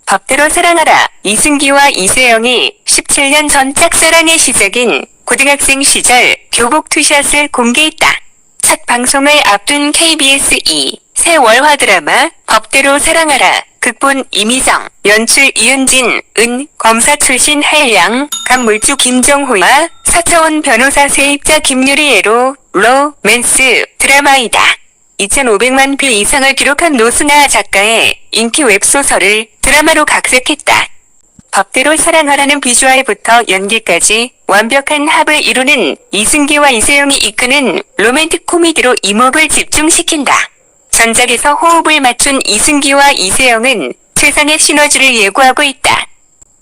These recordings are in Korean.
법대로 사랑하라. 이승기와 이세영이 17년 전 짝사랑의 시작인 고등학생 시절 교복 투샷을 공개했다. 첫 방송을 앞둔 KBS 2 새 월화 드라마 법대로 사랑하라. 극본 이미정, 연출 이은진, 검사 출신 한량, 간물주 김정호와 4차원 변호사 세입자 김유리애로 로맨스 드라마이다. 2,500만 뷰 이상을 기록한 노승아 작가의 인기 웹소설을 드라마로 각색했다. 법대로 사랑하라는 비주얼부터 연기까지 완벽한 합을 이루는 이승기와 이세영이 이끄는 로맨틱 코미디로 이목을 집중시킨다. 전작에서 호흡을 맞춘 이승기와 이세영은 최상의 시너지를 예고하고 있다.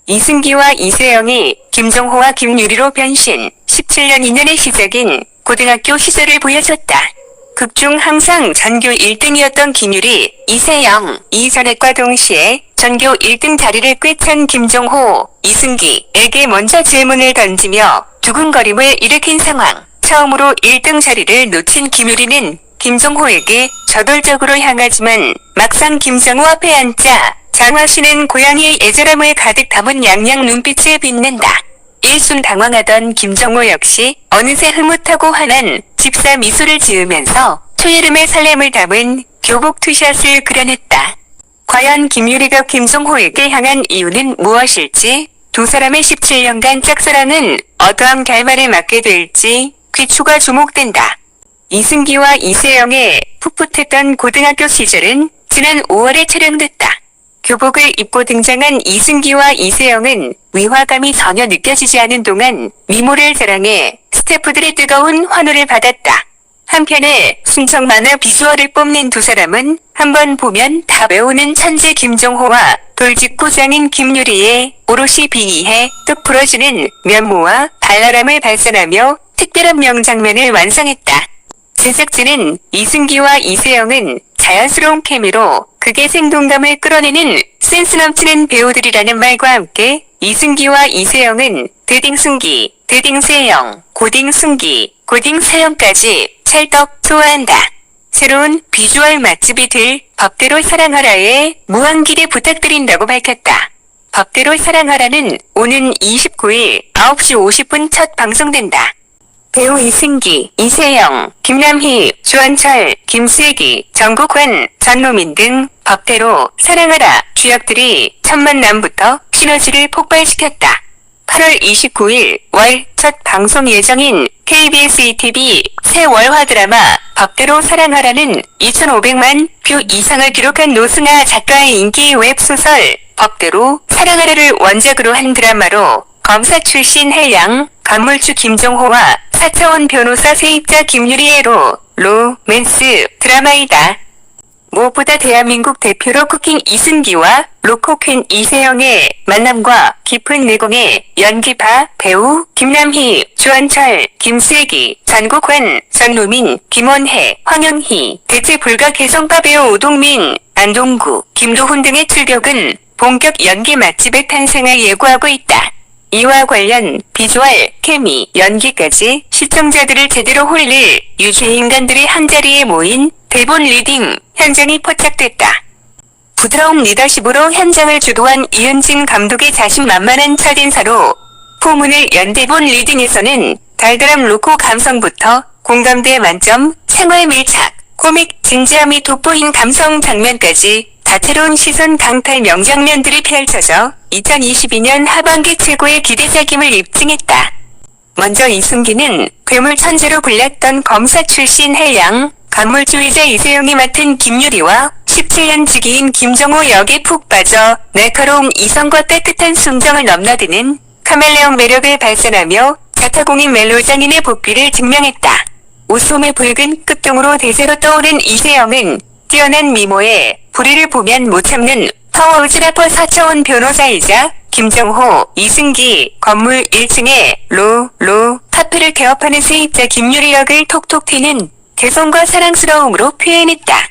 이승기와 이세영이 김정호와 김유리로 변신, 17년 인연의 시작인 고등학교 시절을 보여줬다. 극중 항상 전교 1등이었던 김유리, 이세영, 이전학과 동시에 전교 1등 자리를 꿰찬 김정호, 이승기에게 먼저 질문을 던지며 두근거림을 일으킨 상황. 처음으로 1등 자리를 놓친 김유리는 김정호에게 저돌적으로 향하지만 막상 김정호 앞에 앉자 장화씨는 고양이의 애절함을 가득 담은 양양 눈빛을 빛낸다. 일순 당황하던 김정호 역시 어느새 흐뭇하고 환한 집사 미소를 지으면서 초여름의 설렘을 담은 교복 투샷을 그려냈다. 과연 김유리가 김정호에게 향한 이유는 무엇일지, 두 사람의 17년간 짝사랑은 어떠한 결말을 맞게 될지 귀추가 주목된다. 이승기와 이세영의 풋풋했던 고등학교 시절은 지난 5월에 촬영됐다. 교복을 입고 등장한 이승기와 이세영은 위화감이 전혀 느껴지지 않은 동안 미모를 자랑해 스태프들의 뜨거운 환호를 받았다. 한편에 순정 만화 비주얼을 뽐낸 두 사람은 한번 보면 다 배우는 천재 김정호와 돌직구 장인 김유리의 오롯이 비이해 뚝 부러지는 면모와 발랄함을 발산하며 특별한 명장면을 완성했다. 제작진은 이승기와 이세영은 자연스러운 케미로 극의 생동감을 끌어내는 센스 넘치는 배우들이라는 말과 함께 이승기와 이세영은 드딩승기, 드딩세영, 고딩승기, 고딩세영까지 찰떡 소화한다. 새로운 비주얼 맛집이 될 법대로 사랑하라에 무한 기대 부탁드린다고 밝혔다. 법대로 사랑하라는 오는 29일 9시 50분 첫 방송된다. 배우 이승기, 이세영, 김남희, 주한철, 김슬기, 정국환, 전노민 등 법대로 사랑하라 주역들이 첫 만남부터 시너지를 폭발시켰다. 8월 29일 월 첫 방송 예정인 KBS ETV 새 월화 드라마 법대로 사랑하라는 2,500만 뷰 이상을 기록한 노승아 작가의 인기 웹소설 법대로 사랑하라를 원작으로 한 드라마로 검사 출신 한량, 간물주 김정호와 4차원 변호사 세입자 김유리애로 로맨스 드라마이다. 무엇보다 대한민국 대표로 쿠킹 이승기와 로코퀸 이세영의 만남과 깊은 내공의 연기파 배우 김남희, 주한철, 김슬기, 전국환, 전노민, 김원혜, 황영희, 대체 불가 개성파 배우 오동민, 안동구, 김도훈 등의 출격은 본격 연기 맛집의 탄생을 예고하고 있다. 이와 관련 비주얼, 케미, 연기까지 시청자들을 제대로 홀릴 유죄 인간들이 한자리에 모인 대본 리딩 현장이 포착됐다. 부드러운 리더십으로 현장을 주도한 이은진 감독의 자신만만한 첫인사로 포문을 연 대본 리딩에서는 달달한 로코 감성부터 공감대 만점, 생활 밀착, 코믹 진지함이 돋보인 감성 장면까지 다채로운 시선 강탈 명장면들이 펼쳐져 2022년 하반기 최고의 기대작임을 입증했다. 먼저 이승기는 괴물 천재로 불렸던 검사 출신 한량, 간물주의자 이세영이 맡은 김유리와 17년 지기인 김정호 역에 푹 빠져 날카로운 이성과 따뜻한 순정을 넘나드는 카멜레온 매력을 발산하며 자타공인 멜로장인의 복귀를 증명했다. 웃음의 붉은 끝동으로 대세로 떠오른 이세영은 뛰어난 미모에 불의를 보면 못 참는 파워우즈 래퍼 4차원 변호사이자 김정호, 이승기, 건물 1층에 카페를 개업하는 세입자 김유리 역을 톡톡 튀는 개성과 사랑스러움으로 표현했다.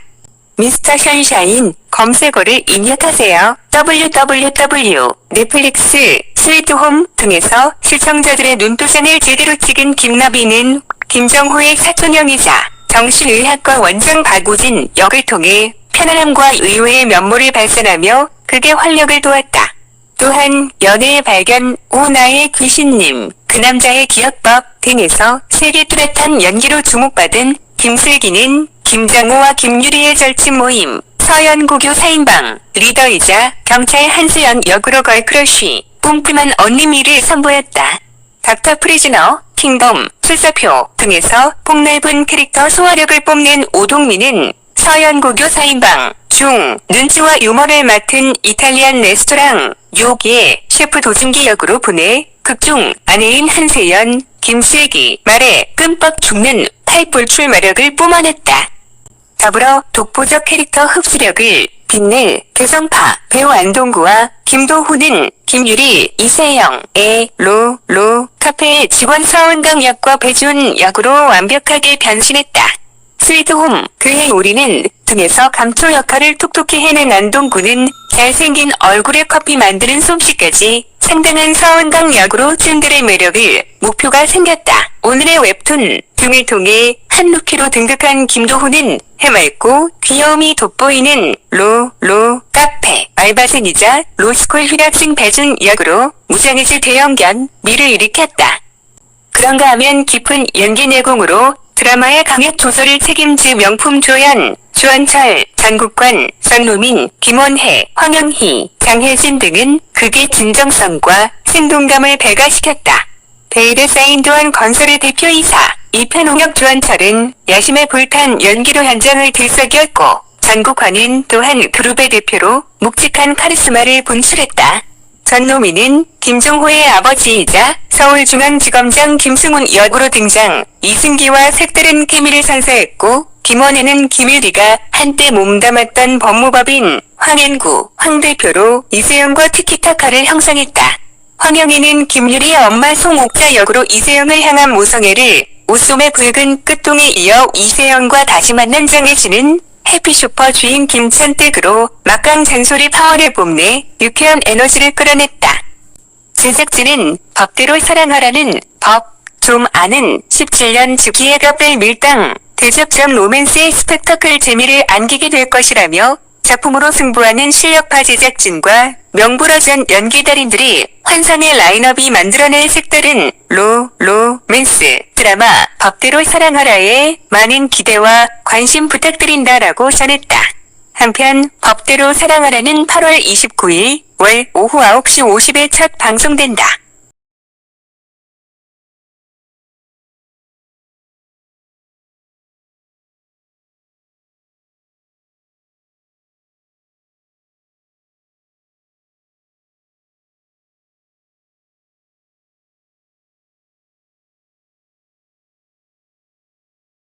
미스터 션샤인 검색어를 입력하세요. www 넷플릭스, 스위트홈 등에서 시청자들의 눈도장을 제대로 찍은 김나비는 김정호의 사촌형이자 정신의학과 원장 박우진 역을 통해 편안함과 의외의 면모를 발산하며 극의 활력을 도왔다. 또한 연애의 발견, 오 나의 귀신님, 그 남자의 기억법 등에서 세계 뚜렷한 연기로 주목받은 김슬기는 김장호와 김유리의 절친 모임, 서연고교 4인방, 리더이자 경찰 한수연 역으로 걸크러쉬, 뿜뿜한 언니미를 선보였다. 닥터 프리즈너, 킹덤, 술사표 등에서 폭넓은 캐릭터 소화력을 뽐낸 오동민은 서연고교 4인방 중 눈치와 유머를 맡은 이탈리안 레스토랑 요기의 셰프 도준기 역으로 보내 극중 아내인 한세연, 김슬기 말에 끔뻑 죽는 팔불 출마력을 뿜어냈다. 더불어 독보적 캐릭터 흡수력을 빛낼 개성파 배우 안동구와 김도훈은 김유리, 이세영의 로 카페의 직원 서은강 역과 배준 역으로 완벽하게 변신했다. 스위트홈, 그의 우리는 등에서 감초 역할을 톡톡히 해낸 안동구는 잘생긴 얼굴에 커피 만드는 솜씨까지 상당한 서은강 역으로 팬들의 매력을 목표가 생겼다. 오늘의 웹툰 등을 통해 한루키로 등극한 김도훈은 해맑고 귀여움이 돋보이는 로 카페 알바생이자 로스쿨 휴학생 배준 역으로 무장해질 대형견 미를 일으켰다. 그런가 하면 깊은 연기 내공으로 드라마의 강약 조절을 책임질 명품 조연, 주한철, 전국관, 선노민, 김원혜, 황영희, 장혜진 등은 극의 진정성과 생동감을 배가시켰다. 베일에 사인 또한 건설의 대표이사, 이편홍역 주한철은 야심에 불탄 연기로 현장을 들썩였고 전국관은 또한 그룹의 대표로 묵직한 카리스마를 분출했다. 전노민은 김종호의 아버지이자 서울중앙지검장 김승훈 역으로 등장, 이승기와 색다른 케미를 선사했고 김원혜는 김유리가 한때 몸담았던 법무법인 황행구 황 대표로 이세영과 티키타카를 형성했다. 황영희는 김유리의 엄마 송옥자 역으로 이세영을 향한 모성애를, 오솜의 붉은 끝동에 이어 이세영과 다시 만난 장혜진은 해피슈퍼 주인 김찬택으로 막강 잔소리 파워를 뽐내 유쾌한 에너지를 끌어냈다. 제작진은 법대로 사랑하라는 법 좀 아는 17년 주기의 갑을 밀당, 대접점 로맨스의 스펙터클 재미를 안기게 될 것이라며 작품으로 승부하는 실력파 제작진과 명불허전 연기 달인들이 환상의 라인업이 만들어낼 색다른 로맨스 드라마 법대로 사랑하라에 많은 기대와 관심 부탁드린다라고 전했다. 한편 법대로 사랑하라는 8월 29일 월 오후 9시 50에 첫 방송된다.